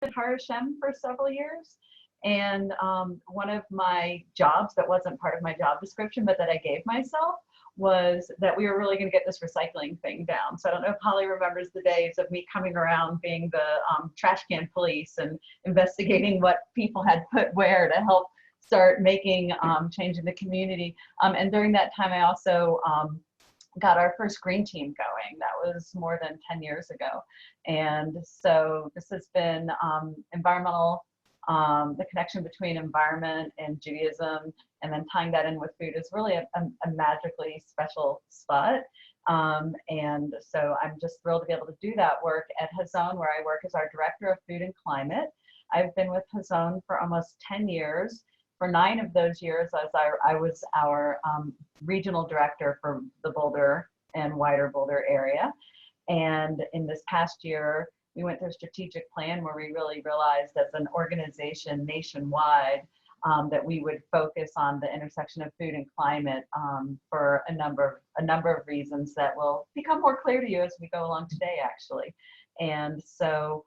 in Har Hashem for several years. And one of my jobs that wasn't part of my job description, but that I gave myself, was that we were really going to get this recycling thing down. So I don't know if Holly remembers the days of me coming around being the trash can police and investigating what people had put where to help start making change in the community. And during that time, I also got our first green team going. That was more than 10 years ago. And so this has been environmental, the connection between environment and Judaism, and then tying that in with food is really a magically special spot. And so I'm just thrilled to be able to do that work at Hazon, where I work as our Director of Food and Climate. I've been with Hazon for almost 10 years. For 9 of those years, as I was our regional director for the Boulder and wider Boulder area. And in this past year, we went through a strategic plan where we really realized as an organization nationwide that we would focus on the intersection of food and climate for a number of reasons that will become more clear to you as we go along today, actually. And so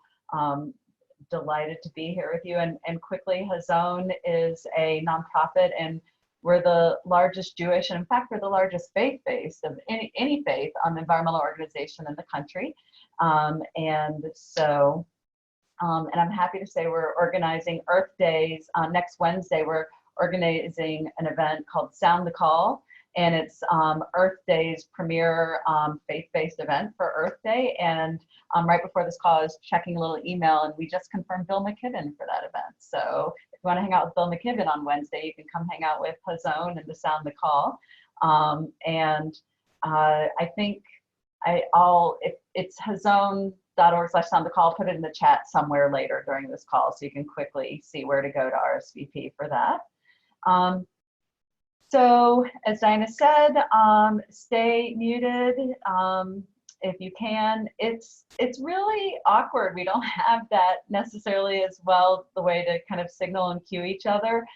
delighted to be here with you. And quickly, Hazon is a nonprofit, and we're the largest Jewish, and in fact, we're the largest faith-based of any faith environmental organization in the country. And so, and I'm happy to say we're organizing Earth Days. Next Wednesday, we're organizing an event called Sound the Call, and it's Earth Day's premier faith-based event for Earth Day. And right before this call, I was checking a little email, and we just confirmed Bill McKibben for that event. So if you want to hang out with Bill McKibben on Wednesday, you can come hang out with Hazon and the Sound the Call. And I think if it's hazon.org/sound the call, I'll put it in the chat somewhere later during this call so you can quickly see where to go to RSVP for that. So as Diana said, stay muted if you can. It's really awkward. We don't have that necessarily as well, the way to kind of signal and cue each other.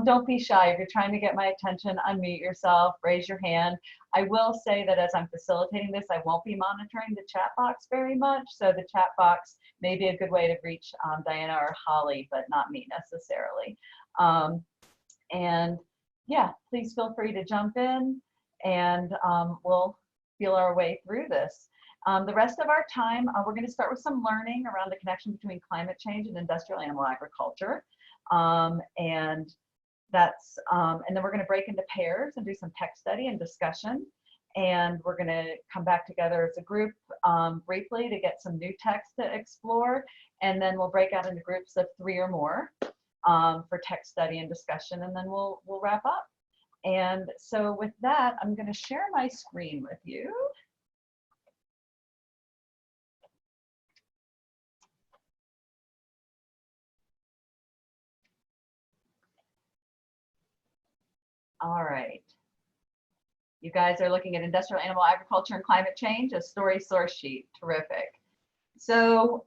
Don't be shy. If you're trying to get my attention, unmute yourself, raise your hand. I will say that as I'm facilitating this, I won't be monitoring the chat box very much. So the chat box may be a good way to reach Diana or Holly, but not me necessarily. And yeah, please feel free to jump in, and we'll feel our way through this. The rest of our time, we're going to start with some learning around the connection between climate change and industrial animal agriculture. And then we're going to break into pairs and do some text study and discussion. And we're going to come back together as a group briefly to get some new text to explore. And then we'll break out into groups of 3 or more for text study and discussion, and then we'll wrap up. And so with that, I'm going to share my screen with you. All right. You guys are looking at industrial animal agriculture and climate change, a story source sheet. Terrific. So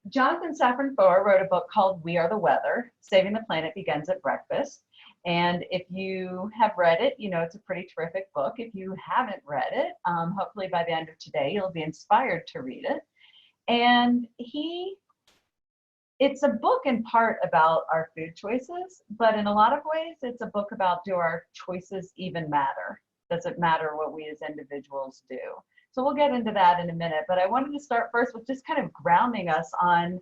Jonathan Safran Foer wrote a book called We Are the Weather, Saving the Planet Begins at Breakfast. And if you have read it, you know it's a pretty terrific book. If you haven't read it, hopefully by the end of today, you'll be inspired to read it. And it's a book in part about our food choices, but in a lot of ways, it's a book about, do our choices even matter? Does it matter what we as individuals do? So we'll get into that in a minute, but I wanted to start first with just kind of grounding us on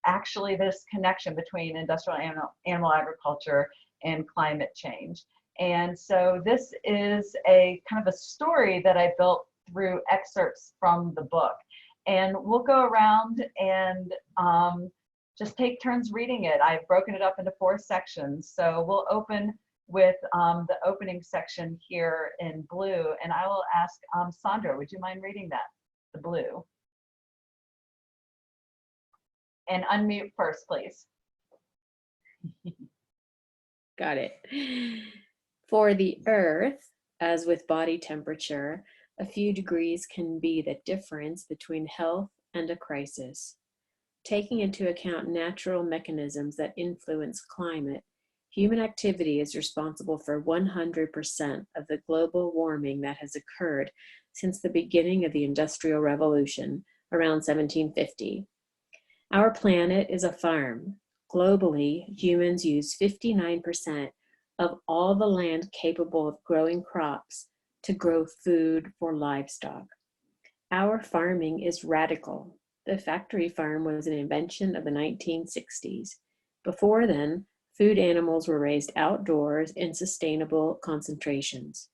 actually this connection between industrial animal agriculture and climate change. And so this is a kind of a story that I built through excerpts from the book. And we'll go around and just take turns reading it. I've broken it up into 4 sections. So we'll open with the opening section here in blue, and I will ask Sandra, would you mind reading that, the blue? And unmute first, please. Got it. For the Earth, as with body temperature, a few degrees can be the difference between health and a crisis. Taking into account natural mechanisms that influence climate, human activity is responsible for 100% of the global warming that has occurred since the beginning of the Industrial Revolution around 1750. Our planet is a farm. Globally, humans use 59% of all the land capable of growing crops to grow food for livestock. Our farming is radical. The factory farm was an invention of the 1960s. Before then, food animals were raised outdoors in sustainable concentrations.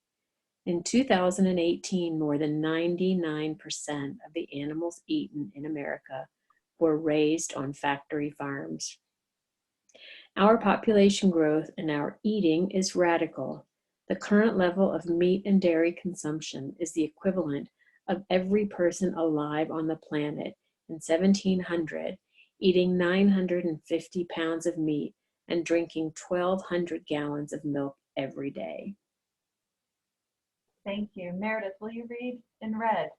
In 2018, more than 99% of the animals eaten in America were raised on factory farms. Our population growth and our eating is radical. The current level of meat and dairy consumption is the equivalent of every person alive on the planet in 1700 eating 950 pounds of meat and drinking 1,200 gallons of milk every day. Thank you. Meredith, will you read in red?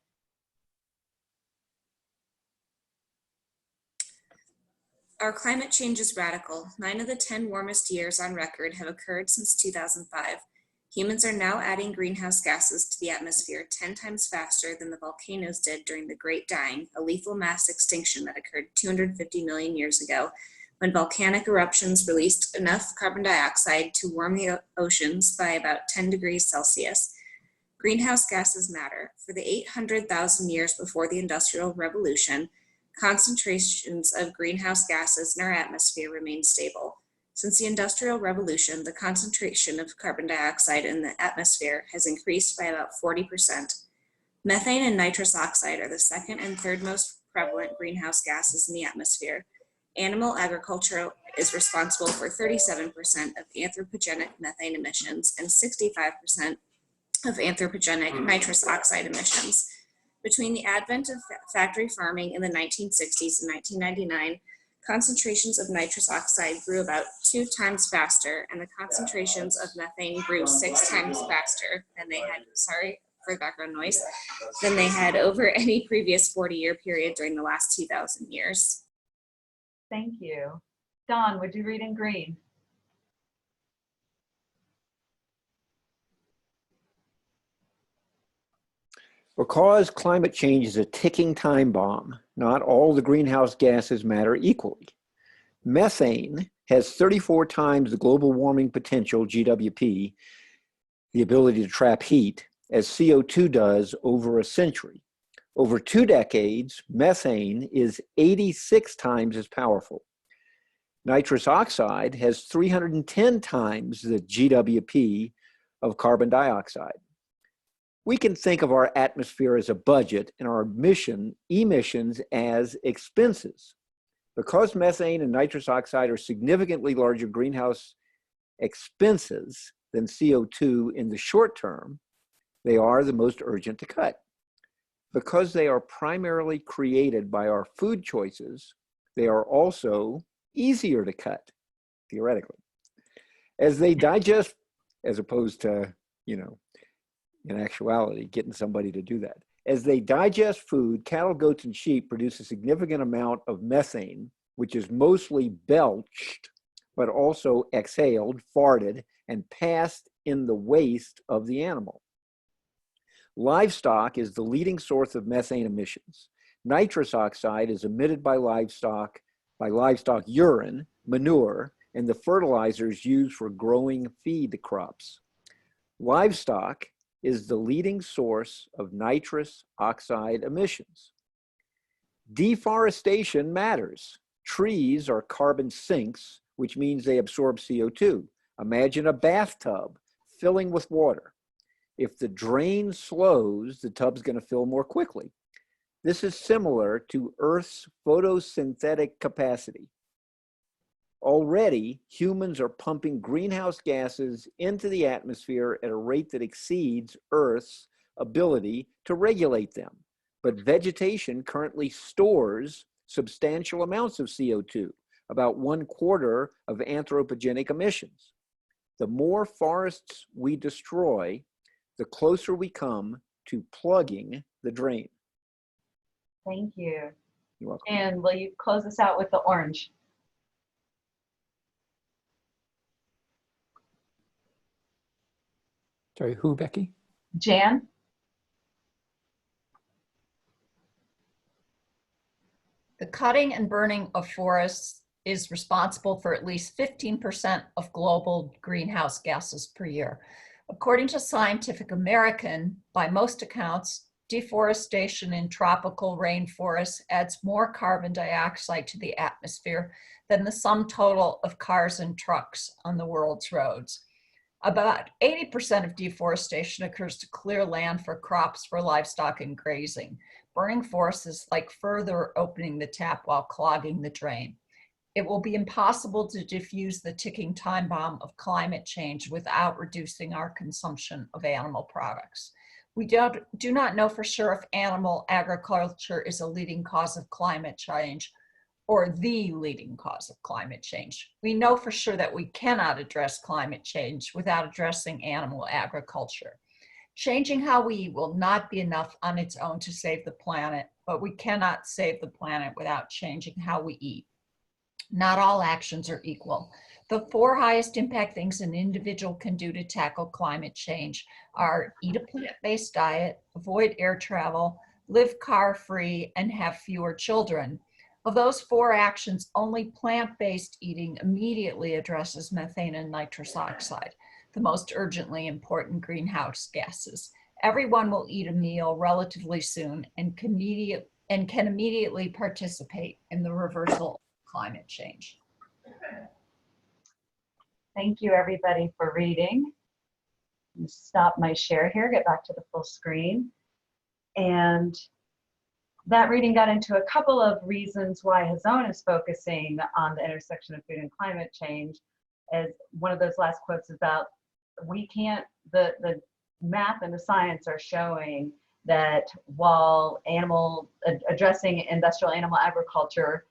Our climate change is radical. 9 of the 10 warmest years on record have occurred since 2005. Humans are now adding greenhouse gases to the atmosphere 10 times faster than the volcanoes did during the Great Dying, a lethal mass extinction that occurred 250 million years ago, when volcanic eruptions released enough carbon dioxide to warm the oceans by about 10 degrees Celsius. Greenhouse gases matter. For the 800,000 years before the Industrial Revolution, concentrations of greenhouse gases in our atmosphere remain stable. Since the Industrial Revolution, the concentration of carbon dioxide in the atmosphere has increased by about 40%. Methane and nitrous oxide are the second and third most prevalent greenhouse gases in the atmosphere. Animal agriculture is responsible for 37% of anthropogenic methane emissions and 65% of anthropogenic nitrous oxide emissions. Between the advent of factory farming in the 1960s and 1999, concentrations of nitrous oxide grew about 2 times faster, and the concentrations of methane grew 6 times faster than they had, sorry for the background noise, than they had over any previous 40-year period during the last 2,000 years. Thank you. Dawn, would you read in green? Because climate change is a ticking time bomb, not all the greenhouse gases matter equally. Methane has 34 times the global warming potential, GWP, the ability to trap heat, as CO2 does over a century. Over 2 decades, methane is 86 times as powerful. Nitrous oxide has 310 times the GWP of carbon dioxide. We can think of our atmosphere as a budget and our emissions as expenses. Because methane and nitrous oxide are significantly larger greenhouse expenses than CO2 in the short term, they are the most urgent to cut. Because they are primarily created by our food choices, they are also easier to cut, theoretically. As they digest, as opposed to, in actuality, getting somebody to do that. As they digest food, cattle, goats, and sheep produce a significant amount of methane, which is mostly belched, but also exhaled, farted, and passed in the waste of the animal. Livestock is the leading source of methane emissions. Nitrous oxide is emitted by livestock urine, manure, and the fertilizers used for growing feed crops. Livestock is the leading source of nitrous oxide emissions. Deforestation matters. Trees are carbon sinks, which means they absorb CO2. Imagine a bathtub filling with water. If the drain slows, the tub's going to fill more quickly. This is similar to Earth's photosynthetic capacity. Already, humans are pumping greenhouse gases into the atmosphere at a rate that exceeds Earth's ability to regulate them. But vegetation currently stores substantial amounts of CO2, about 1/4 of anthropogenic emissions. The more forests we destroy, the closer we come to plugging the drain. Thank you. You're welcome. And will you close us out with the orange? Sorry, who, Becky? Jan? The cutting and burning of forests is responsible for at least 15% of global greenhouse gases per year. According to Scientific American, by most accounts, deforestation in tropical rainforests adds more carbon dioxide to the atmosphere than the sum total of cars and trucks on the world's roads. About 80% of deforestation occurs to clear land for crops, for livestock, and grazing. Burning forests is like further opening the tap while clogging the drain. It will be impossible to defuse the ticking time bomb of climate change without reducing our consumption of animal products. We do not know for sure if animal agriculture is a leading cause of climate change or the leading cause of climate change. We know for sure that we cannot address climate change without addressing animal agriculture. Changing how we eat will not be enough on its own to save the planet, but we cannot save the planet without changing how we eat. Not all actions are equal. The 4 highest impact things an individual can do to tackle climate change are eat a plant-based diet, avoid air travel, live car-free, and have fewer children. Of those 4 actions, only plant-based eating immediately addresses methane and nitrous oxide, the most urgently important greenhouse gases. Everyone will eat a meal relatively soon and can immediately participate in the reversal of climate change. Thank you, everybody, for reading. Stop my share here, get back to the full screen. And that reading got into a couple of reasons why Hazon is focusing on the intersection of food and climate change. As one of those last quotes about, we can't, the math and the science are showing that while addressing industrial animal agriculture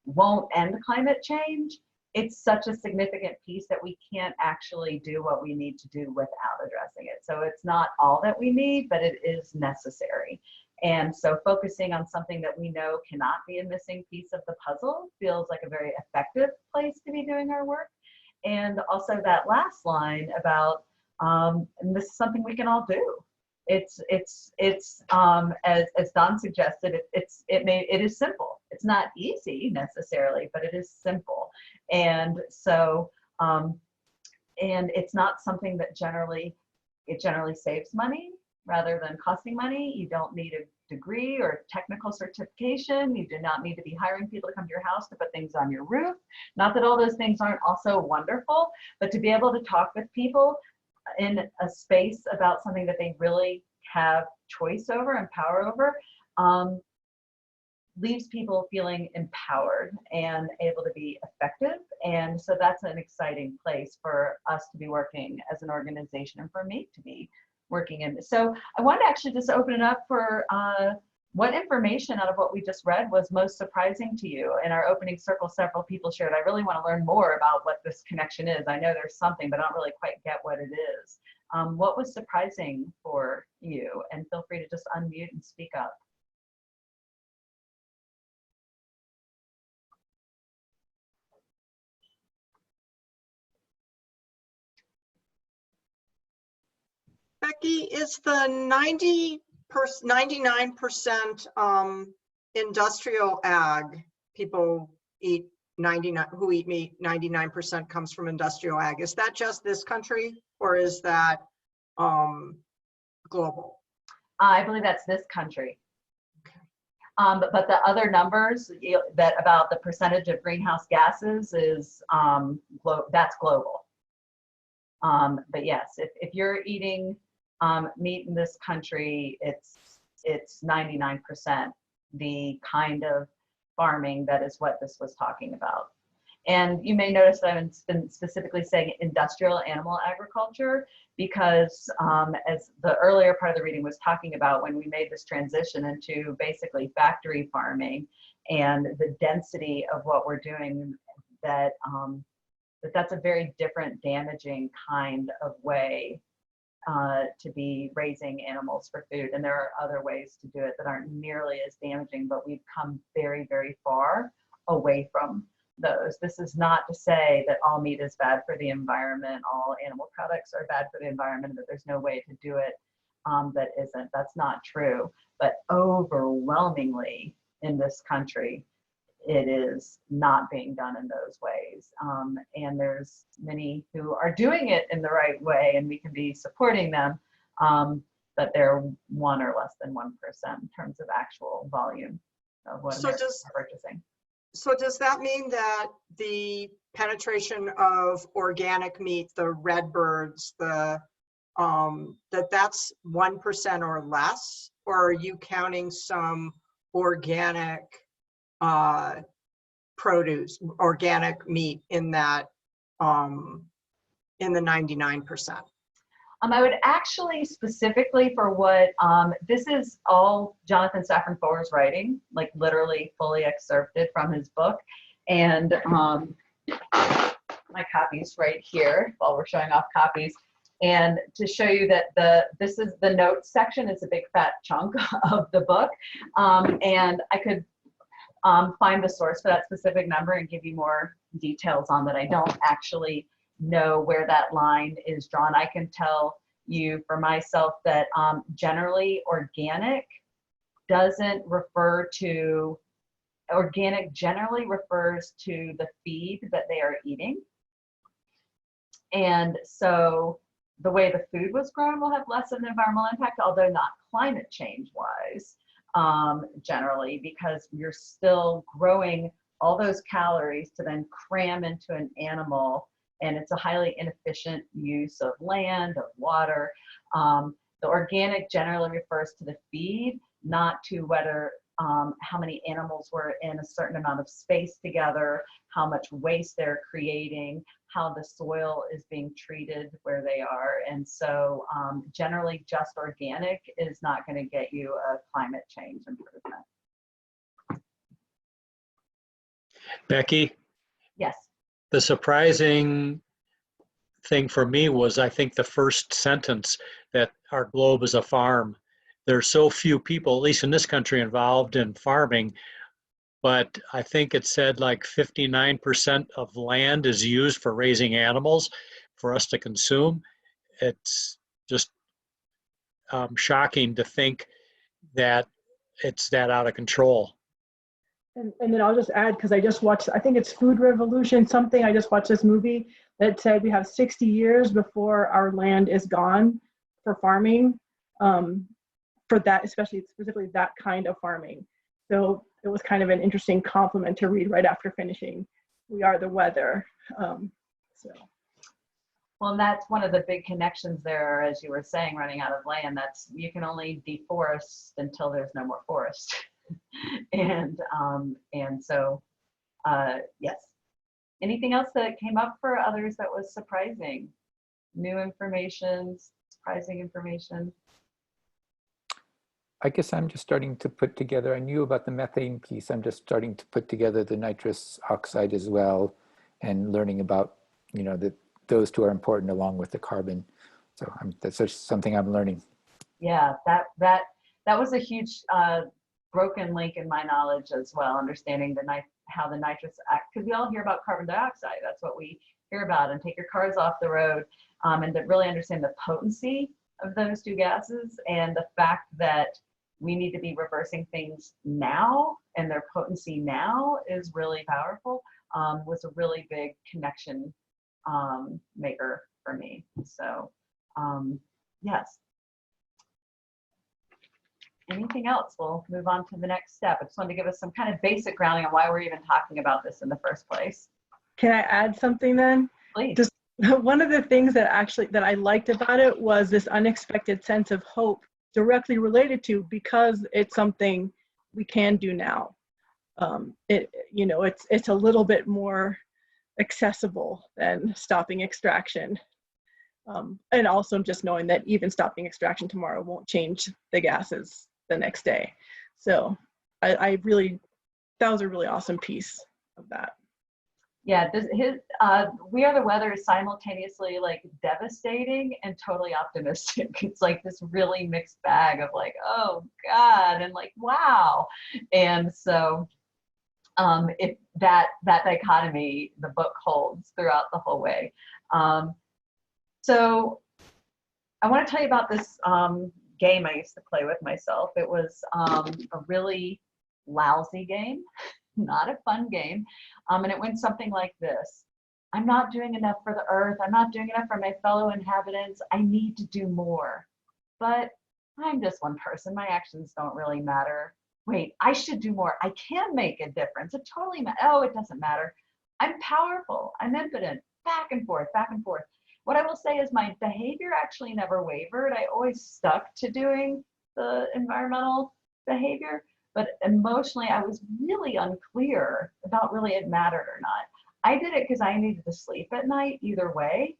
won't end climate change, it's such a significant piece that we can't actually do what we need to do without addressing it. So it's not all that we need, but it is necessary. And so focusing on something that we know cannot be a missing piece of the puzzle feels like a very effective place to be doing our work. And also that last line about, and this is something we can all do. It's as Don suggested, it is simple. It's not easy necessarily, but it is simple. And so, and it's not something that generally saves money rather than costing money. You don't need a degree or technical certification. You do not need to be hiring people to come to your house to put things on your roof. Not that all those things aren't also wonderful, but to be able to talk with people in a space about something that they really have choice over and power over, leaves people feeling empowered and able to be effective. And so that's an exciting place for us to be working as an organization and for me to be working in. So I want to actually just open it up for what information out of what we just read was most surprising to you. In our opening circle, several people shared, I really want to learn more about what this connection is. I know there's something, but I don't really quite get what it is. What was surprising for you? And feel free to just unmute and speak up. Becky, is the 99% industrial ag, people eat 99, who eat meat, 99% comes from industrial ag. Is that just this country or is that global? I believe that's this country. Okay. But the other numbers that about the percentage of greenhouse gases is that's global. But yes, if you're eating meat in this country, it's 99% the kind of farming that is what this was talking about. And you may notice that I've been specifically saying industrial animal agriculture because as the earlier part of the reading was talking about, when we made this transition into basically factory farming and the density of what we're doing, that's a very different damaging kind of way to be raising animals for food. And there are other ways to do it that aren't nearly as damaging, but we've come very, very far away from those. This is not to say that all meat is bad for the environment, all animal products are bad for the environment, that there's no way to do it that isn't. That's not true. But overwhelmingly, in this country, it is not being done in those ways. And there's many who are doing it in the right way, and we can be supporting them, but they're 1 or less than 1% in terms of actual volume of what So Americans are purchasing. So does that mean that the penetration of organic meat, the red birds, that's 1% or less? Or are you counting some organic produce, organic meat in that, in the 99%? I would actually specifically for what, this is all Jonathan Safran Foer's writing, like literally fully excerpted from his book. And my copy's right here while we're showing off copies. And to show you that this is the notes section is a big fat chunk of the book. And I could find the source for that specific number and give you more details on that. I don't actually know where that line is drawn. I can tell you for myself that generally organic doesn't refer to, organic generally refers to the feed that they are eating. And so the way the food was grown will have less of an environmental impact, although not climate change wise, generally, because you're still growing all those calories to then cram into an animal. And it's a highly inefficient use of land, of water. The organic generally refers to the feed, not to whether how many animals were in a certain amount of space together, how much waste they're creating, how the soil is being treated where they are. And so generally just organic is not going to get you a climate change improvement. Becky, Yes. the surprising thing for me was, I think, the first sentence, that our globe is a farm. There's so few people, at least in this country, involved in farming, but I think it said like 59% of land is used for raising animals for us to consume. It's just shocking to think that it's that out of control. And then I'll just add, because I just watched, I think it's Food Revolution something, I just watched this movie that said we have 60 years before our land is gone for farming, for that, especially specifically that kind of farming. So it was kind of an interesting compliment to read right after finishing We Are the Weather. So. Well, and that's one of the big connections there, as you were saying, running out of land. That's, you can only deforest until there's no more forest. And so, yes. Anything else that came up for others that was surprising? New information, surprising information? I guess I'm just starting to put together, I knew about the methane piece, I'm just starting to put together the nitrous oxide as well, and learning about, you know, that those two are important along with the carbon. So that's just something I'm learning. Yeah, that was a huge broken link in my knowledge as well, understanding how the nitrous, because we all hear about carbon dioxide, that's what we hear about, and take your cars off the road, and to really understand the potency of those two gases and the fact that we need to be reversing things now, and their potency now is really powerful, was a really big connection maker for me. So yes. Anything else? We'll move on to the next step. I just wanted to give us some kind of basic grounding on why we're even talking about this in the first place. Can I add something then? Please. Just one of the things that I liked about it was this unexpected sense of hope directly related to, because it's something we can do now. It's a little bit more accessible than stopping extraction. And also just knowing that even stopping extraction tomorrow won't change the gases the next day. So that was a really awesome piece of that. Yeah, We Are the Weather is simultaneously like devastating and totally optimistic. It's like this really mixed bag of like, oh God, and like, wow. And so that dichotomy the book holds throughout the whole way. So I want to tell you about this game I used to play with myself. It was a really lousy game, not a fun game. And it went something like this. I'm not doing enough for the earth. I'm not doing enough for my fellow inhabitants. I need to do more. But I'm just one person. My actions don't really matter. Wait, I should do more. I can make a difference. It totally oh, it doesn't matter. I'm powerful. I'm impotent. Back and forth, back and forth. What I will say is my behavior actually never wavered. I always stuck to doing the environmental behavior, but emotionally I was really unclear about really it mattered or not. I did it because I needed to sleep at night either way,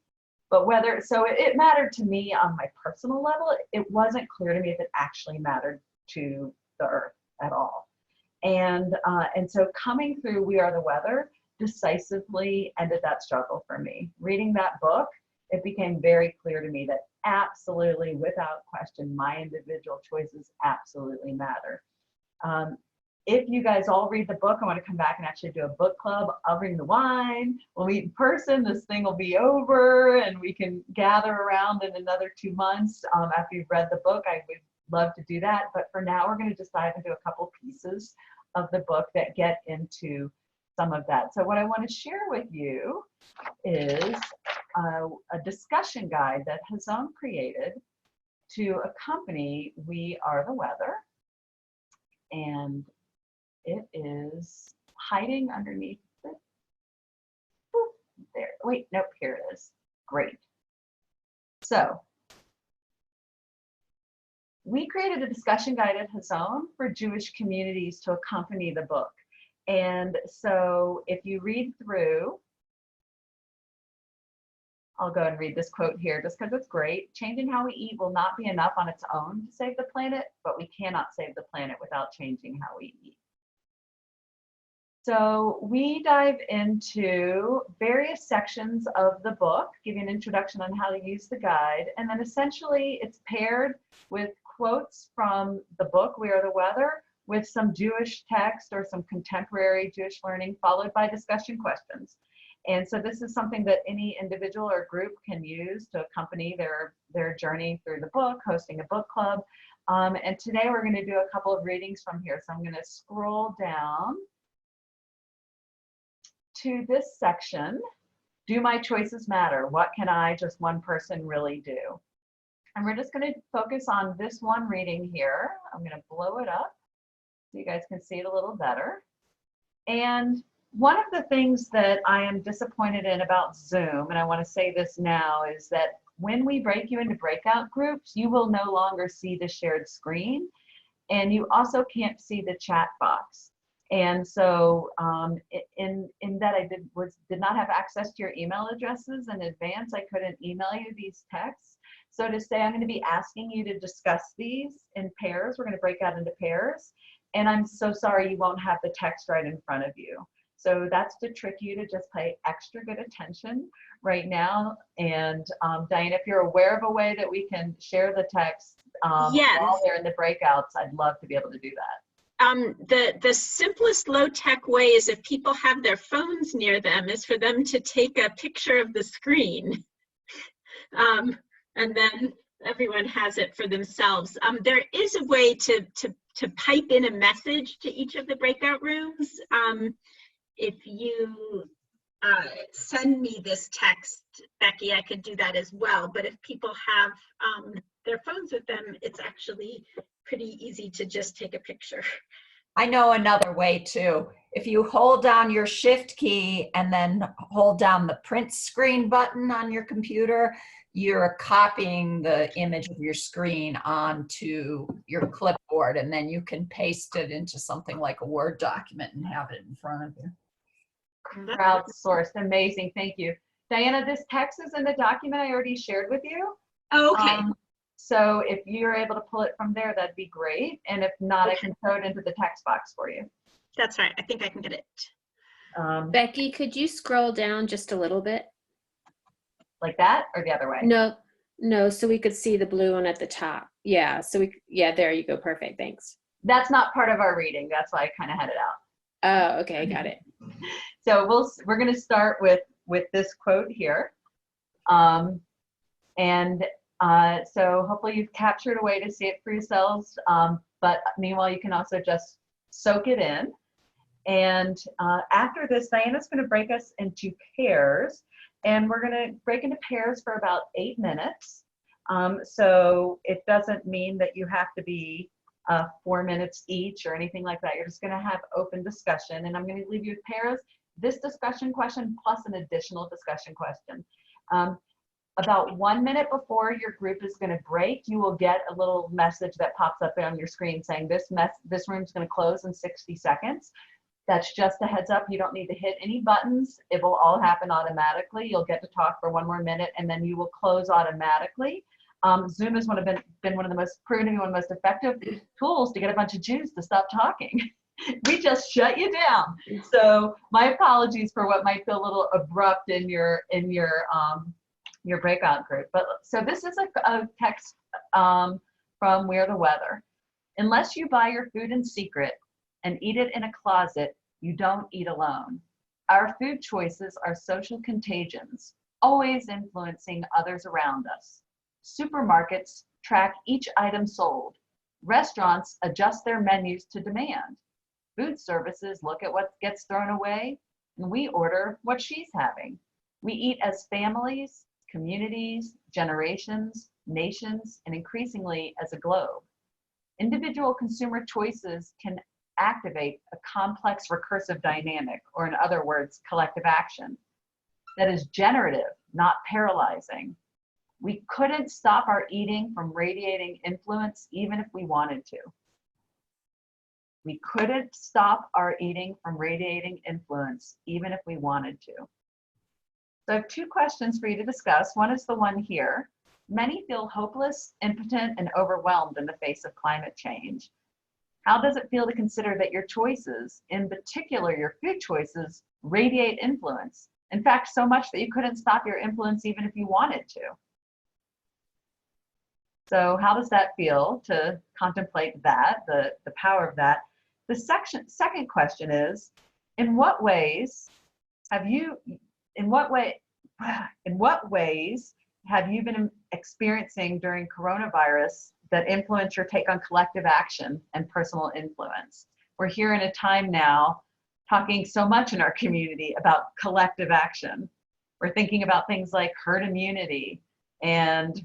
but whether, so it mattered to me on my personal level. It wasn't clear to me if it actually mattered to the earth at all. And so coming through We Are the Weather decisively ended that struggle for me. Reading that book, it became very clear to me that absolutely, without question, my individual choices absolutely matter. If you guys all read the book, I want to come back and actually do a book club. I'll bring the wine, we'll meet in person, this thing will be over, and we can gather around in another 2 months after you've read the book. I would love to do that, but for now, we're going to just dive into a couple pieces of the book that get into some of that. So what I want to share with you is a discussion guide that Hazon created to accompany We Are the Weather. And it is hiding underneath it. There, wait, nope, here it is. Great. So we created a discussion guide at Hazon for Jewish communities to accompany the book. And so if you read through, I'll go and read this quote here just because it's great. Changing how we eat will not be enough on its own to save the planet, but we cannot save the planet without changing how we eat. So we dive into various sections of the book, give you an introduction on how to use the guide, and then essentially it's paired with quotes from the book, We Are the Weather, with some Jewish text or some contemporary Jewish learning, followed by discussion questions. And so this is something that any individual or group can use to accompany their journey through the book, hosting a book club. And today we're going to do a couple of readings from here. So I'm going to scroll down to this section. Do my choices matter? What can I, just one person, really do? And we're just going to focus on this one reading here. I'm going to blow it up so you guys can see it a little better. And one of the things that I am disappointed in about Zoom, and I want to say this now, is that when we break you into breakout groups, you will no longer see the shared screen, and you also can't see the chat box. And so in that I did not have access to your email addresses in advance. I couldn't email you these texts. So to say I'm going to be asking you to discuss these in pairs. We're going to break out into pairs. And I'm so sorry you won't have the text right in front of you. So that's to trick you to just pay extra good attention right now. And Diane, if you're aware of a way that we can share the text Yes. while they're in the breakouts, I'd love to be able to do that. The simplest low-tech way is if people have their phones near them is for them to take a picture of the screen. And then everyone has it for themselves. There is a way to pipe in a message to each of the breakout rooms. If you send me this text, Becky, I could do that as well. But if people have their phones with them, it's actually pretty easy to just take a picture. I know another way too. If you hold down your shift key and then hold down the print screen button on your computer, you're copying the image of your screen onto your clipboard, and then you can paste it into something like a Word document and have it in front of you. Crowdsourced, amazing, thank you. Diana, this text is in the document I already shared with you. Oh, okay. So if you're able to pull it from there, that'd be great. And if not, I can throw it into the text box for you. That's right. I think I can get it. Becky, could you scroll down just a little bit? Like that or the other way? No, so we could see the blue one at the top. Yeah, yeah, there you go. Perfect, thanks. That's not part of our reading. That's why I kind of had it out. Oh, okay, got it. So we're going to start with this quote here. So hopefully you've captured a way to see it for yourselves. But meanwhile, you can also just soak it in. And after this, Diana's going to break us into pairs, and we're going to break into pairs for about 8 minutes. So it doesn't mean that you have to be 4 minutes each or anything like that. You're just going to have open discussion, and I'm going to leave you with pairs, this discussion question plus an additional discussion question. About 1 minute before your group is going to break, you will get a little message that pops up on your screen saying this room's going to close in 60 seconds. That's just a heads up. You don't need to hit any buttons. It will all happen automatically. You'll get to talk for 1 more minute, and then you will close automatically. Zoom has been one of the most proven to be one of the most effective tools to get a bunch of Jews to stop talking. We just shut you down. So my apologies for what might feel a little abrupt in your breakout group. But so this is a text from We're the Weather. Unless you buy your food in secret and eat it in a closet, you don't eat alone. Our food choices are social contagions, always influencing others around us. Supermarkets track each item sold. Restaurants adjust their menus to demand. Food services look at what gets thrown away, and we order what she's having. We eat as families, communities, generations, nations, and increasingly as a globe. Individual consumer choices can activate a complex recursive dynamic, or in other words, collective action, that is generative, not paralyzing. We couldn't stop our eating from radiating influence even if we wanted to. We couldn't stop our eating from radiating influence even if we wanted to. So I have 2 questions for you to discuss. One is the one here. Many feel hopeless, impotent, and overwhelmed in the face of climate change. How does it feel to consider that your choices, in particular your food choices, radiate influence? In fact, so much that you couldn't stop your influence even if you wanted to. So how does that feel to contemplate that, the power of that? The second question is, in what ways have you been experiencing during coronavirus that influence your take on collective action and personal influence? We're here in a time now talking so much in our community about collective action. We're thinking about things like herd immunity and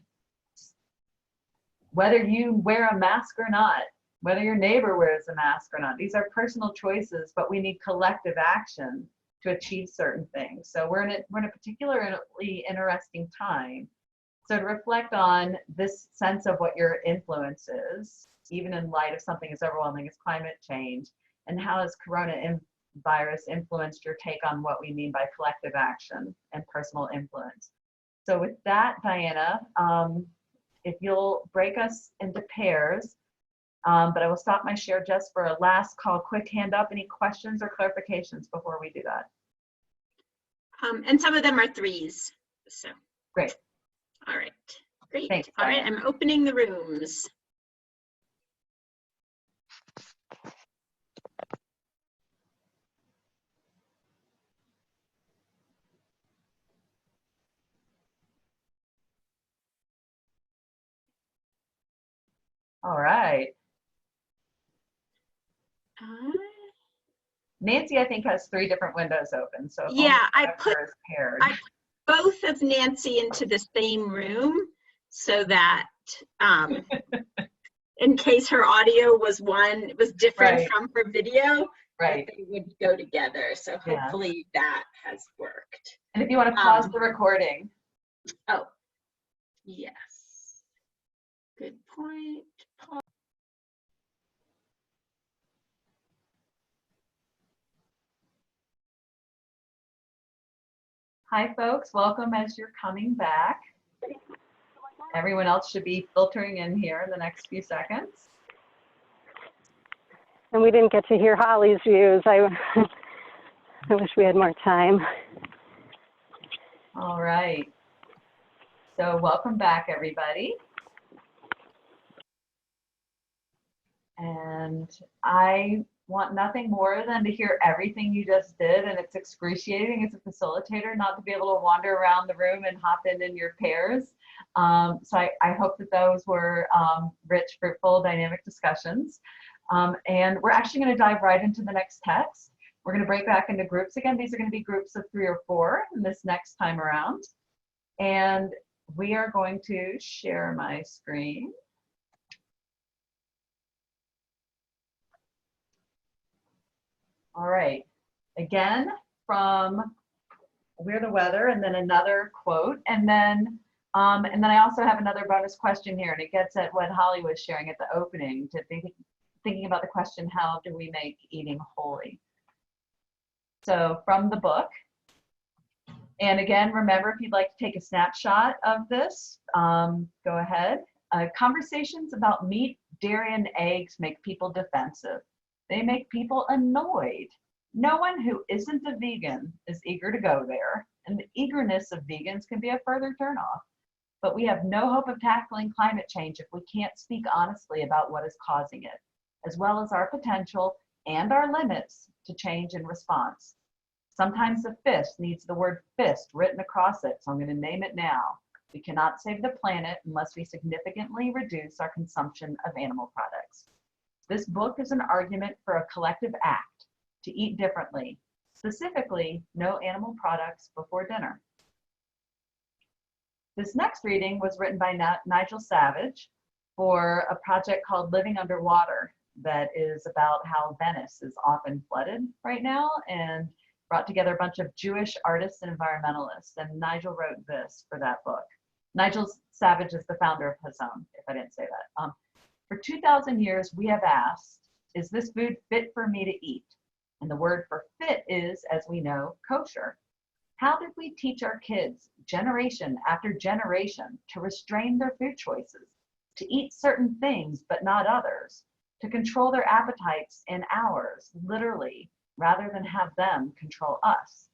whether you wear a mask or not, whether your neighbor wears a mask or not. These are personal choices, but we need collective action to achieve certain things. So we're in a particularly interesting time. So to reflect on this sense of what your influence is, even in light of something as overwhelming as climate change, and how has coronavirus influenced your take on what we mean by collective action and personal influence. So with that, Diana, if you'll break us into pairs, but I will stop my share just for a last call, quick hand up. Any questions or clarifications before we do that? And some of them are 3s. So great. All right, great. Thanks, all right, I'm opening the rooms. All right. Nancy, I think, has 3 different windows open. So yeah, I put paired. both of Nancy into the same room so that in case her audio was different from her video, right, they would go together. So hopefully that has worked. And if you want to pause the recording. Oh, yes. Good point. Pause. Hi, folks. Welcome as you're coming back. Everyone else should be filtering in here in the next few seconds. And we didn't get to hear Holly's views. I wish we had more time. All right. So welcome back, everybody. And I want nothing more than to hear everything you just did, and it's excruciating as a facilitator not to be able to wander around the room and hop in your pairs. So I hope that those were rich, fruitful, dynamic discussions. And we're actually going to dive right into the next text. We're going to break back into groups again. These are going to be groups of 3 or 4 in this next time around. And we are going to share my screen. All right. Again, from We're the Weather, and then another quote, and then I also have another bonus question here, and it gets at what Holly was sharing at the opening, to thinking about the question, how do we make eating holy? So from the book, and again, remember, if you'd like to take a snapshot of this, go ahead. Conversations about meat, dairy, and eggs make people defensive. They make people annoyed. No one who isn't a vegan is eager to go there, and the eagerness of vegans can be a further turnoff. But we have no hope of tackling climate change if we can't speak honestly about what is causing it, as well as our potential and our limits to change in response. Sometimes the fist needs the word fist written across it, so I'm going to name it now. We cannot save the planet unless we significantly reduce our consumption of animal products. This book is an argument for a collective act to eat differently, specifically no animal products before dinner. This next reading was written by Nigel Savage for a project called Living Underwater that is about how Venice is often flooded right now, and brought together a bunch of Jewish artists and environmentalists. And Nigel wrote this for that book. Nigel Savage is the founder of Hazon, if I didn't say that. For 2,000 years, we have asked, is this food fit for me to eat? And the word for fit is, as we know, kosher. How did we teach our kids, generation after generation, to restrain their food choices, to eat certain things but not others, to control their appetites and ours, literally, rather than have them control us?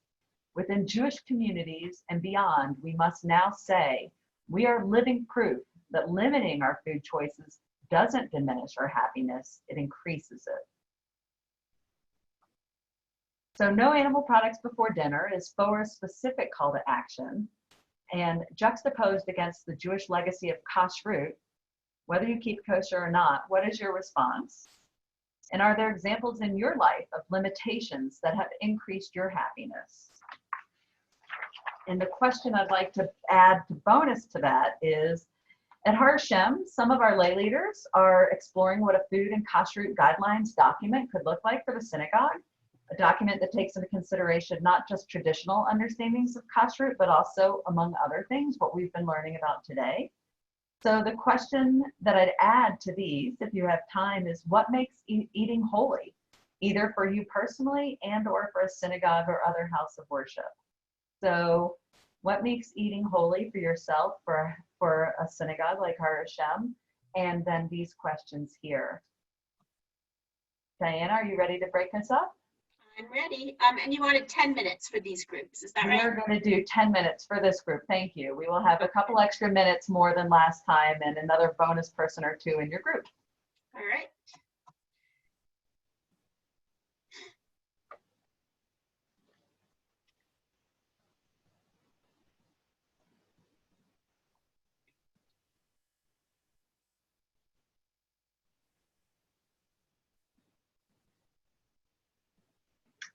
Within Jewish communities and beyond, we must now say, we are living proof that limiting our food choices doesn't diminish our happiness, it increases it. So no animal products before dinner is Foer's specific call to action, and juxtaposed against the Jewish legacy of kashrut, whether you keep kosher or not, what is your response? And are there examples in your life of limitations that have increased your happiness? And the question I'd like to add to bonus to that is, at Har Hashem, some of our lay leaders are exploring what a food and kashrut guidelines document could look like for the synagogue, a document that takes into consideration not just traditional understandings of kashrut, but also, among other things, what we've been learning about today. So the question that I'd add to these, if you have time, is what makes eating holy, either for you personally and or for a synagogue or other house of worship? So what makes eating holy for yourself, for a synagogue like Har Hashem? And then these questions here. Diana, are you ready to break us up? I'm ready. And you wanted 10 minutes for these groups, is that right? We're going to do 10 minutes for this group. Thank you. We will have a couple extra minutes more than last time and another bonus person or two in your group. All right.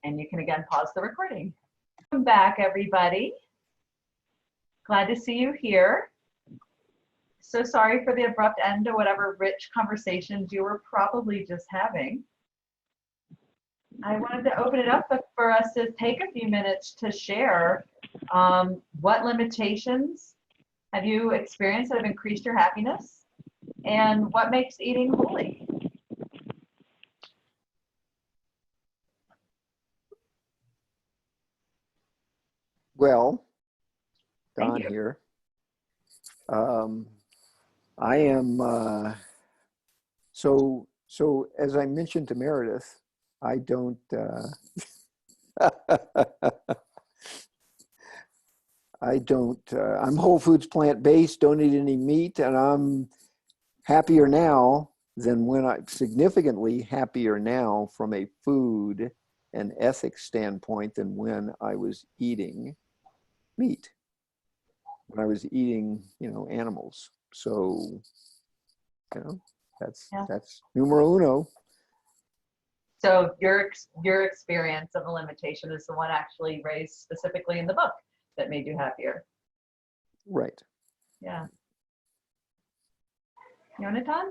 And you can again pause the recording. Welcome back, everybody. Glad to see you here. So sorry for the abrupt end to whatever rich conversations you were probably just having. I wanted to open it up for us to take a few minutes to share what limitations have you experienced that have increased your happiness, and what makes eating holy? Well, Thank Don you. here. I am, so as I mentioned to Meredith, I don't, I'm whole foods plant-based, don't eat any meat, and I'm happier now than significantly happier now from a food and ethics standpoint than when I was eating meat, when I was eating, animals. So, that's numero uno. So your experience of a limitation is the one actually raised specifically in the book that made you happier. Right. Yeah. Yonatan?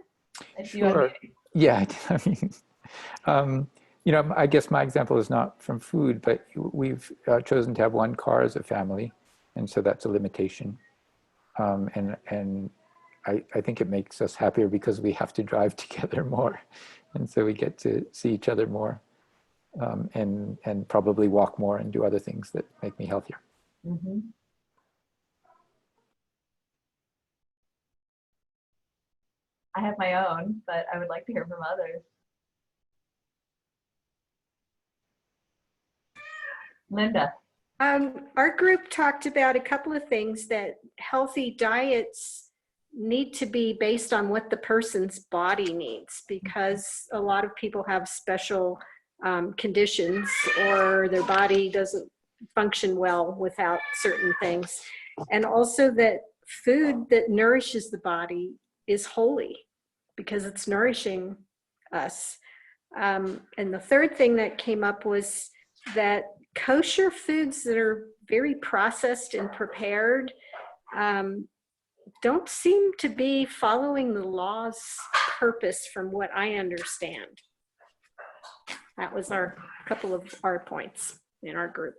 I see you Sure. unmuted. Yeah, I mean, you know, I guess my example is not from food, but we've chosen to have one car as a family, and so that's a limitation. And I think it makes us happier because we have to drive together more, and so we get to see each other more, and probably walk more and do other things that make me healthier. Mm-hmm. I have my own, but I would like to hear from others. Linda. Our group talked about a couple of things, that healthy diets need to be based on what the person's body needs, because a lot of people have special conditions, or their body doesn't function well without certain things. And also that food that nourishes the body is holy because it's nourishing us. And the third thing that came up was that kosher foods that are very processed and prepared don't seem to be following the law's purpose from what I understand. That was a couple of our points in our group.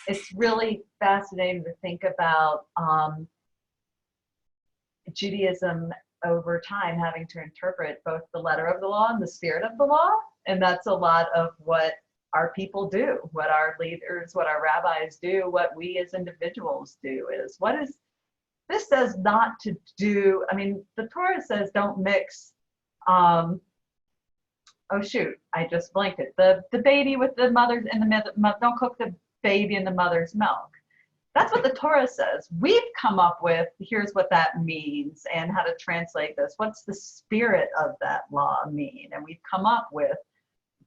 It's really fascinating to think about Judaism over time having to interpret both the letter of the law and the spirit of the law. And that's a lot of what our people do, what our leaders, what our rabbis do, what we as individuals do is, this says not to do, I mean, the Torah says don't mix, oh shoot, I just blanked it. The baby with the mother's in the don't cook the baby in the mother's milk. That's what the Torah says. We've come up with, here's what that means and how to translate this. What's the spirit of that law mean? And we've come up with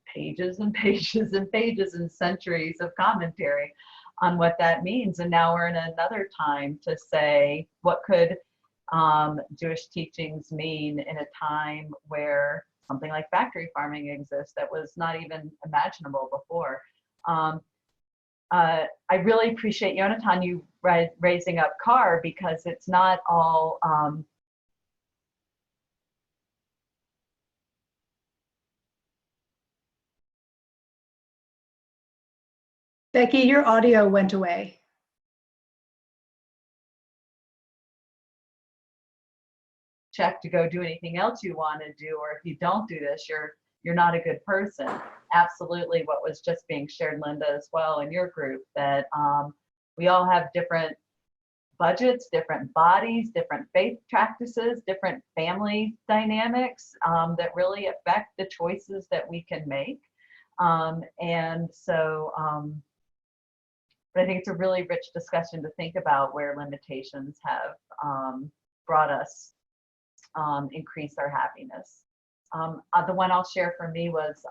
pages and pages and pages and centuries of commentary on what that means. And now we're in another time to say, what could Jewish teachings mean in a time where something like factory farming exists that was not even imaginable before? I really appreciate, Yonatan, you raising up car, because it's not all Becky, your audio went away. check to go do anything else you want to do, or if you don't do this, you're not a good person. Absolutely, what was just being shared, Linda, as well in your group, that we all have different budgets, different bodies, different faith practices, different family dynamics that really affect the choices that we can make. And so, but I think it's a really rich discussion to think about where limitations have brought us increase our happiness. The one I'll share for me was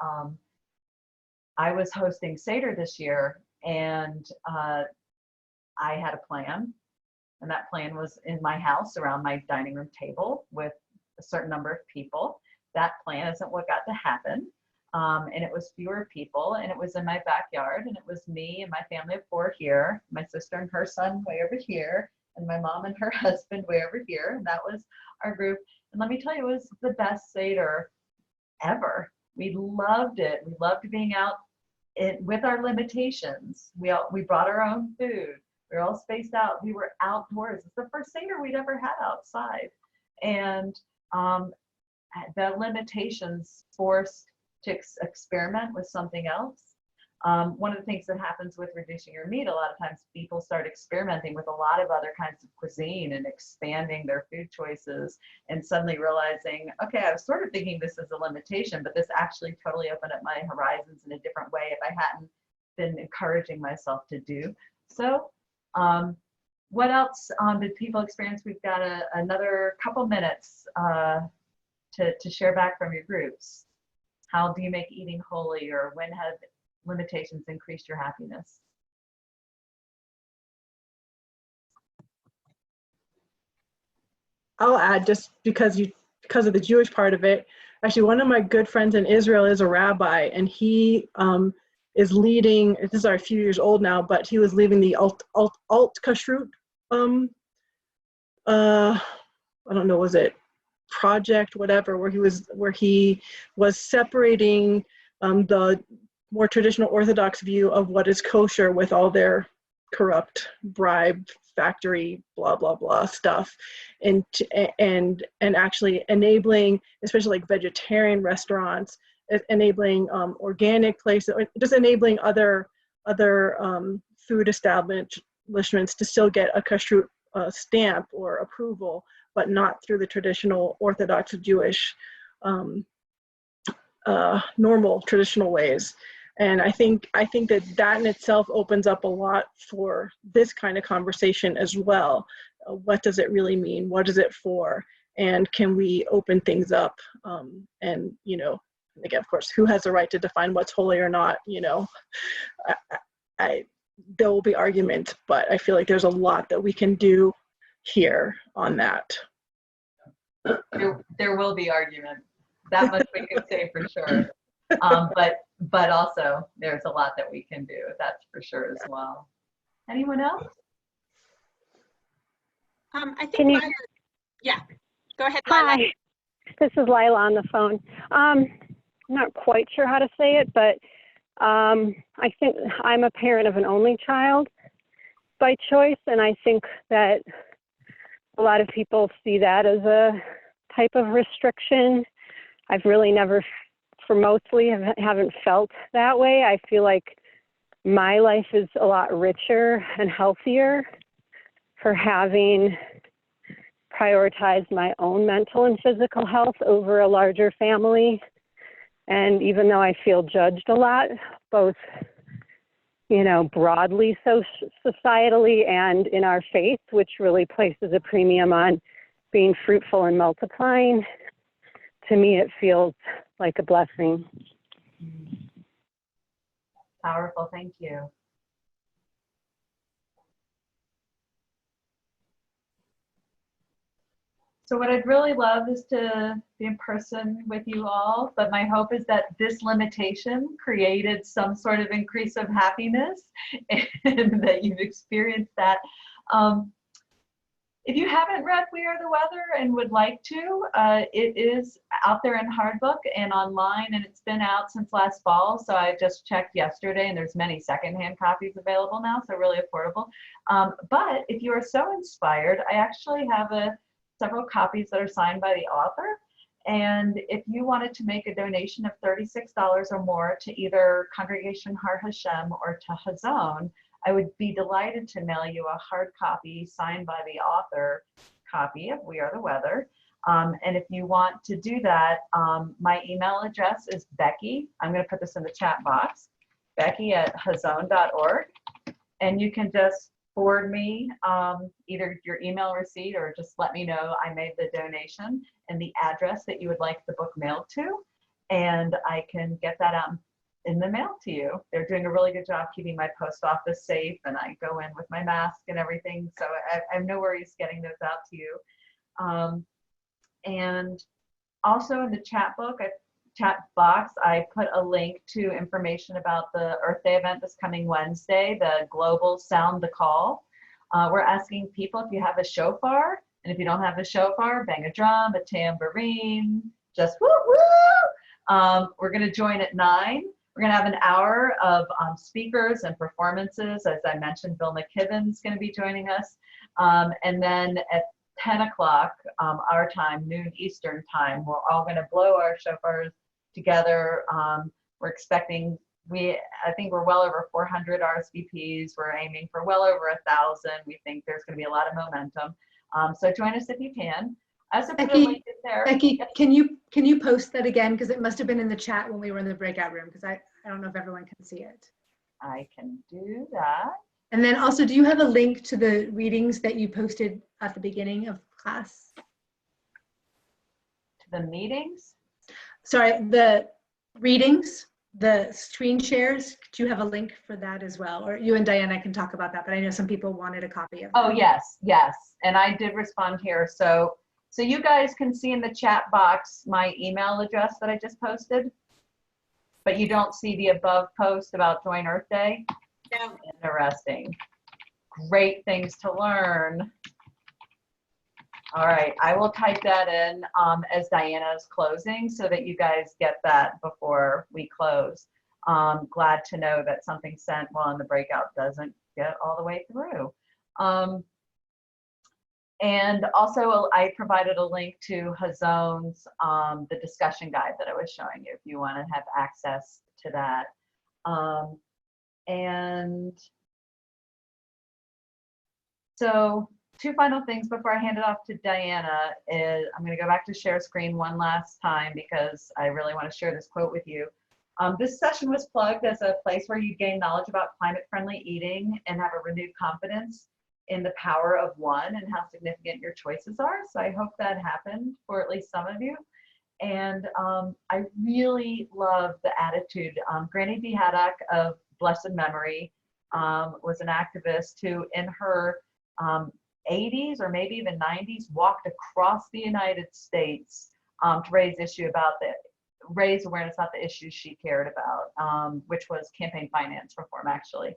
I was hosting Seder this year, and I had a plan, and that plan was in my house around my dining room table with a certain number of people. That plan isn't what got to happen, and it was fewer people, and it was in my backyard, and it was me and my family of 4 here, my sister and her son way over here, and my mom and her husband way over here, and that was our group. And let me tell you, it was the best Seder ever. We loved it. We loved being out with our limitations. We brought our own food. We were all spaced out. We were outdoors. It's the first Seder we'd ever had outside. And the limitations forced to experiment with something else. One of the things that happens with reducing your meat, a lot of times people start experimenting with a lot of other kinds of cuisine and expanding their food choices, and suddenly realizing, okay, I was sort of thinking this is a limitation, but this actually totally opened up my horizons in a different way if I hadn't been encouraging myself to do so. What else did people experience? We've got another couple minutes to share back from your groups. How do you make eating holy, or when have limitations increased your happiness? I'll add, just because of the Jewish part of it, actually one of my good friends in Israel is a rabbi, and he is leading, this is a few years old now, but he was leading the alt kashrut, I don't know, was it project, whatever, where he was separating the more traditional Orthodox view of what is kosher with all their corrupt bribe factory blah blah blah stuff, and actually enabling, especially like vegetarian restaurants, enabling organic places, just enabling other food establishments to still get a kashrut stamp or approval, but not through the traditional Orthodox Jewish normal traditional ways. And I think that in itself opens up a lot for this kind of conversation as well. What does it really mean? What is it for? And can we open things up? And, you know, again, of course, who has the right to define what's holy or not? You know, there will be argument, but I feel like there's a lot that we can do here on that. There will be argument. That much we can say for sure. But also there's a lot that we can do, that's for sure as well. Anyone else? I think yeah, go ahead, Lila. Hi, this is Lila on the phone. I'm not quite sure how to say it, but I think I'm a parent of an only child by choice, and I think that a lot of people see that as a type of restriction. I've really never, for mostly, haven't felt that way. I feel like my life is a lot richer and healthier for having prioritized my own mental and physical health over a larger family. And even though I feel judged a lot, both, you know, broadly societally and in our faith, which really places a premium on being fruitful and multiplying, to me it feels like a blessing. Powerful, thank you. So what I'd really love is to be in person with you all, but my hope is that this limitation created some sort of increase of happiness and that you've experienced that. If you haven't read We Are the Weather and would like to, it is out there in hardbook and online, and it's been out since last fall. So I just checked yesterday, and there's many secondhand copies available now, so really affordable. But if you are so inspired, I actually have several copies that are signed by the author. And if you wanted to make a donation of $36 or more to either Congregation Har Hashem or to Hazon, I would be delighted to mail you a hard copy signed by the author copy of We Are the Weather. And if you want to do that, my email address is Becky. I'm going to put this in the chat box, Becky@hazon.org. And you can just forward me either your email receipt or just let me know I made the donation and the address that you would like the book mailed to. And I can get that out in the mail to you. They're doing a really good job keeping my post office safe, and I go in with my mask and everything. So I have no worries getting those out to you. And also in the chat box, I put a link to information about the Earth Day event this coming Wednesday, the Global Sound the Call. We're asking people if you have a shofar, and if you don't have a shofar, bang a drum, a tambourine, just woo woo. We're gonna join at 9. We're gonna have an hour of speakers and performances. As I mentioned, Bill McKibben's gonna be joining us. And then at 10 o'clock our time, noon Eastern time, we're all gonna blow our shofars together. We're expecting, I think we're well over 400 RSVPs. We're aiming for well over 1,000. We think there's gonna be a lot of momentum. So join us if you can. I also put a link in there. Becky, can you post that again? Because it must have been in the chat when we were in the breakout room, because I don't know if everyone can see it. I can do that. And then also, do you have a link to the readings that you posted at the beginning of class? To the meetings? Sorry, the readings, the screen shares. Do you have a link for that as well? Or you and Diana can talk about that, but I know some people wanted a copy of that. Oh, yes, yes. And I did respond here. So So you guys can see in the chat box my email address that I just posted, but you don't see the above post about Join Earth Day? No. Interesting. Great things to learn. All right, I will type that in as Diana's closing so that you guys get that before we close. Glad to know that something sent while in the breakout doesn't get all the way through. And also I provided a link to Hazon's, the discussion guide that I was showing you if you want to have access to that. And so 2 final things before I hand it off to Diana is I'm going to go back to share screen one last time because I really want to share this quote with you. This session was plugged as a place where you gain knowledge about climate-friendly eating and have a renewed confidence in the power of one and how significant your choices are. So I hope that happened for at least some of you. And I really love the attitude. Granny B. Haddock of blessed memory was an activist who in her 80s or maybe even 90s walked across the United States to raise awareness about the issues she cared about, which was campaign finance reform, actually.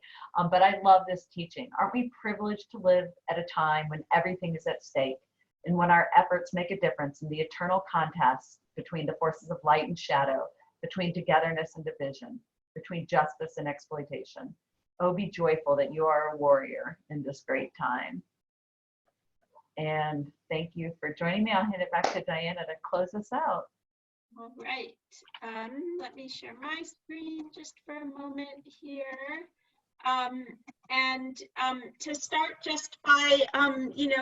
But I love this teaching. Aren't we privileged to live at a time when everything is at stake and when our efforts make a difference in the eternal contest between the forces of light and shadow, between togetherness and division, between justice and exploitation? Oh, be joyful that you are a warrior in this great time. And thank you for joining me. I'll hand it back to Diana to close us out. All right, let me share my screen just for a moment here. To start just by,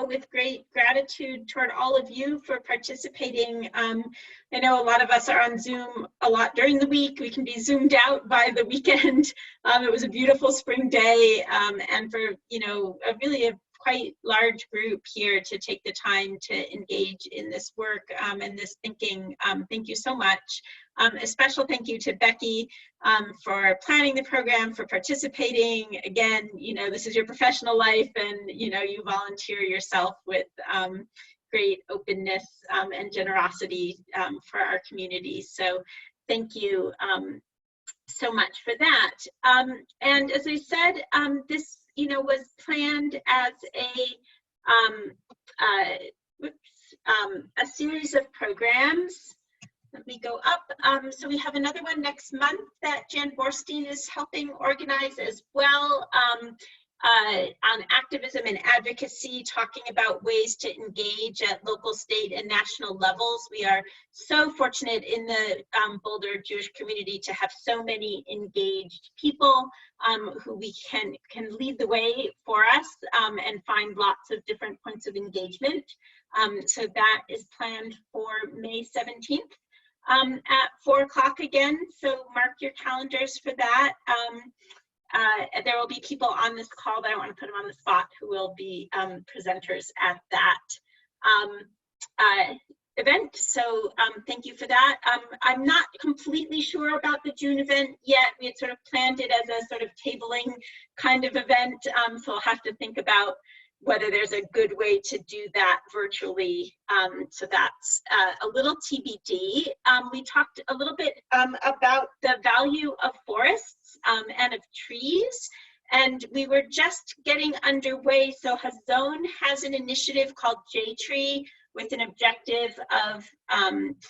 with great gratitude toward all of you for participating. I know a lot of us are on Zoom a lot during the week. We can be Zoomed out by the weekend. It was a beautiful spring day, and for, a quite large group here to take the time to engage in this work and this thinking. Thank you so much. A special thank you to Becky for planning the program, for participating. Again, this is your professional life and, you volunteer yourself with great openness and generosity for our community. So thank you so much for that. And as I said, this was planned as a series of programs. Let me go up. So we have another one next month that Jan Borstein is helping organize as well, on activism and advocacy, talking about ways to engage at local, state, and national levels. We are so fortunate in the Boulder Jewish community to have so many engaged people who we can lead the way for us and find lots of different points of engagement. So that is planned for May 17th. At 4 o'clock again, so mark your calendars for that. There will be people on this call, but I don't want to put them on the spot, who will be presenters at that event. So thank you for that. I'm not completely sure about the June event yet. We had sort of planned it as a sort of tabling kind of event, so I'll have to think about whether there's a good way to do that virtually. So that's a little TBD. We talked a little bit about the value of forests and of trees, and we were just getting underway. So Hazon has an initiative called J-Tree with an objective of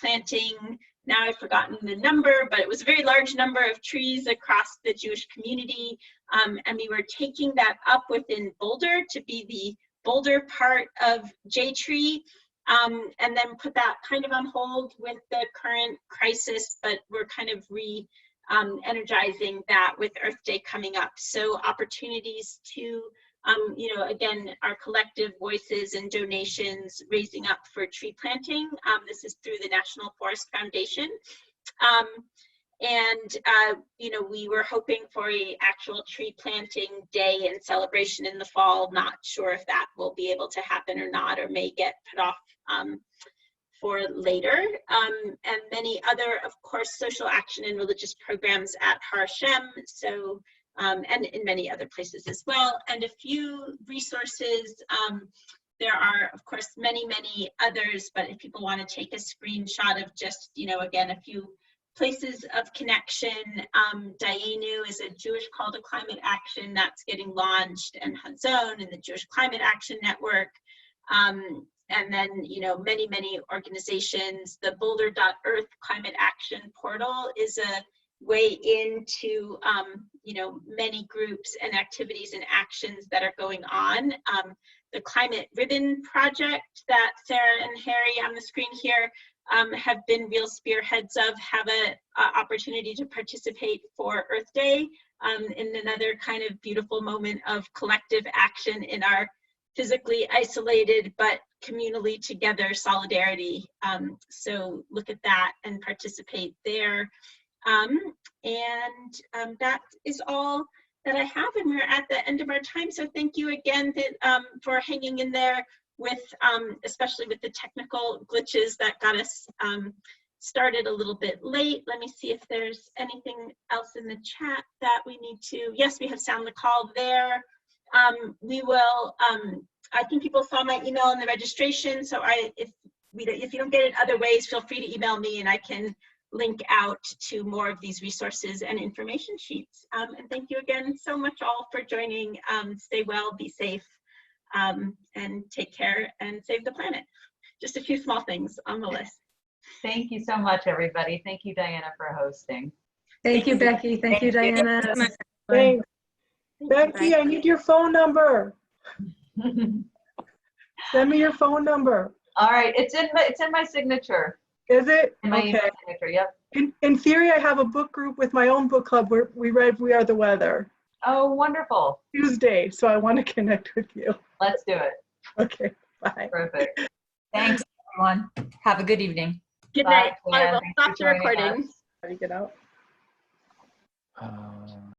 planting, now I've forgotten the number, but it was a very large number of trees across the Jewish community. And we were taking that up within Boulder to be the Boulder part of J-Tree, and then put that kind of on hold with the current crisis, but we're kind of energizing that with Earth Day coming up. So opportunities to, again, our collective voices and donations raising up for tree planting. This is through the National Forest Foundation. We were hoping for an actual tree planting day and celebration in the fall. Not sure if that will be able to happen or not, or may get put off for later. And many other, of course, social action and religious programs at Har Hashem. So, and in many other places as well. And a few resources there are, of course, many, many others, but if people want to take a screenshot of just, again, a few places of connection, Dayenu is a Jewish call to climate action that's getting launched, and Hazon and the Jewish Climate Action Network. And then, many, many organizations. The Boulder.earth Climate Action Portal is a way into, many groups and activities and actions that are going on. The Climate Ribbon Project that Sarah and Harry on the screen here have been real spearheads of, have an opportunity to participate for Earth Day in another kind of beautiful moment of collective action in our physically isolated but communally together solidarity. So look at that and participate there. That is all that I have, and we're at the end of our time. So thank you again for hanging in there with, especially with the technical glitches that got us started a little bit late. Let me see if there's anything else in the chat that we need to. Yes, we have sound the call there. We will, I think people saw my email in the registration, so if you don't get it other ways, feel free to email me and I can link out to more of these resources and information sheets. And thank you again so much all for joining. Stay well, be safe, and take care and save the planet. Just a few small things on the list. Thank you so much, everybody. Thank you, Diana, for hosting. Thank you, Becky. Thank you, Diana. Thanks. Becky, I need your phone number. Send me your phone number. All right, it's in my signature. Is it? In my Okay. email signature, yep. In theory, I have a book group with my own book club where we read We Are the Weather Oh, wonderful. Tuesday, so I want to connect with you. Let's do it. Okay, bye. Perfect. Thanks, everyone. Have a good evening. Good Bye, night. I Jan. will Thanks stop for the joining recording. us. How do you get out?